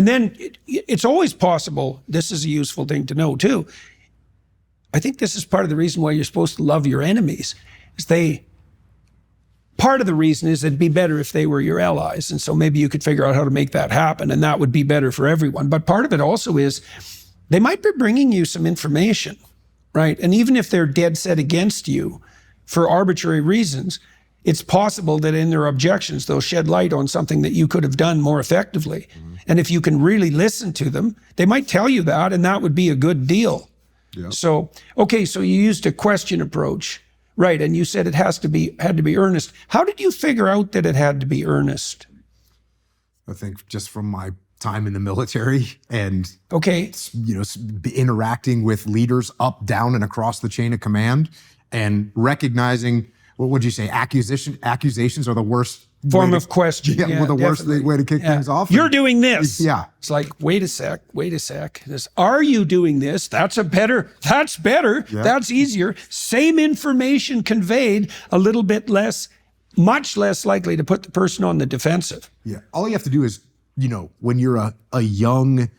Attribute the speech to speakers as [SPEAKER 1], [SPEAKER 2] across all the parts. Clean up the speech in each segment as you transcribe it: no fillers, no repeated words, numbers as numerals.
[SPEAKER 1] And then it's always possible, this is a useful thing to know too, I think this is part of the reason why you're supposed to love your enemies, is part of the reason is it'd be better if they were your allies. And so maybe you could figure out how to make that happen, and that would be better for everyone. But part of it also is they might be bringing you some information, right? And even if they're dead set against you for arbitrary reasons, it's possible that in their objections, they'll shed light on something that you could have done more effectively. Mm-hmm. And if you can really listen to them, they might tell you that, and that would be a good deal. Yep. So, okay, so you used a question approach, right? And you said it had to be earnest. How did you figure out that it had to be earnest?
[SPEAKER 2] I think just from my time in the military and interacting with leaders up, down, and across the chain of command, and recognizing, what would you say, accusations are the worst
[SPEAKER 1] form of question.
[SPEAKER 2] Yeah, the worst way to kick things off.
[SPEAKER 1] You're doing this.
[SPEAKER 2] Yeah.
[SPEAKER 1] It's like, wait a sec. Are you doing this? That's better. Yeah. That's easier. Same information conveyed, a little bit less, much less likely to put the person on the defensive.
[SPEAKER 2] Yeah. All you have to do is, when you're a young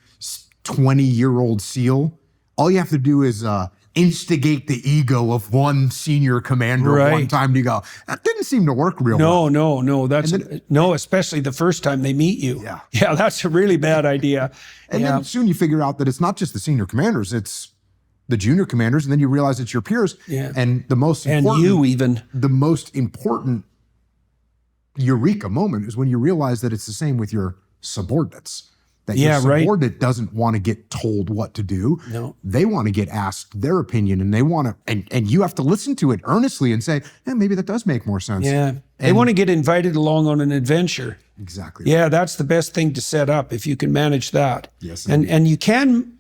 [SPEAKER 2] 20-year-old SEAL, all you have to do is instigate the ego of one senior commander one time, and you go, that didn't seem to work real well.
[SPEAKER 1] No, especially the first time they meet you. Yeah, that's a really bad idea.
[SPEAKER 2] And then soon you figure out that it's not just the senior commanders, it's the junior commanders, and then you realize it's your peers.
[SPEAKER 1] Yeah.
[SPEAKER 2] And the most important,
[SPEAKER 1] and you even.
[SPEAKER 2] The most important eureka moment is when you realize that it's the same with your subordinates. That your subordinate doesn't want to get told what to do.
[SPEAKER 1] No.
[SPEAKER 2] They want to get asked their opinion, and they want to, and you have to listen to it earnestly and say, maybe that does make more sense.
[SPEAKER 1] Yeah. They want to get invited along on an adventure.
[SPEAKER 2] Exactly.
[SPEAKER 1] Yeah, that's the best thing to set up if you can manage that.
[SPEAKER 2] Yes.
[SPEAKER 1] And you can,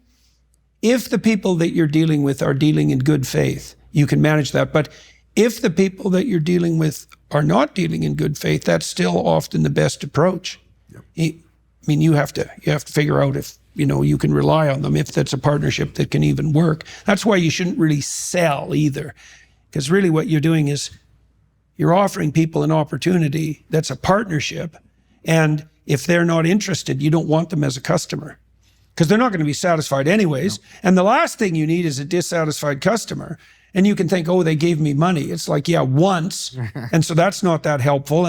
[SPEAKER 1] if the people that you're dealing with are dealing in good faith, you can manage that. But if the people that you're dealing with are not dealing in good faith, that's still often the best approach. Yep. You have to figure out if, you can rely on them, if that's a partnership that can even work. That's why you shouldn't really sell either. Because really what you're doing is you're offering people an opportunity that's a partnership. And if they're not interested, you don't want them as a customer, because they're not going to be satisfied anyways. No. And the last thing you need is a dissatisfied customer. And you can think, oh, they gave me money. It's like, yeah, once. And so that's not that helpful.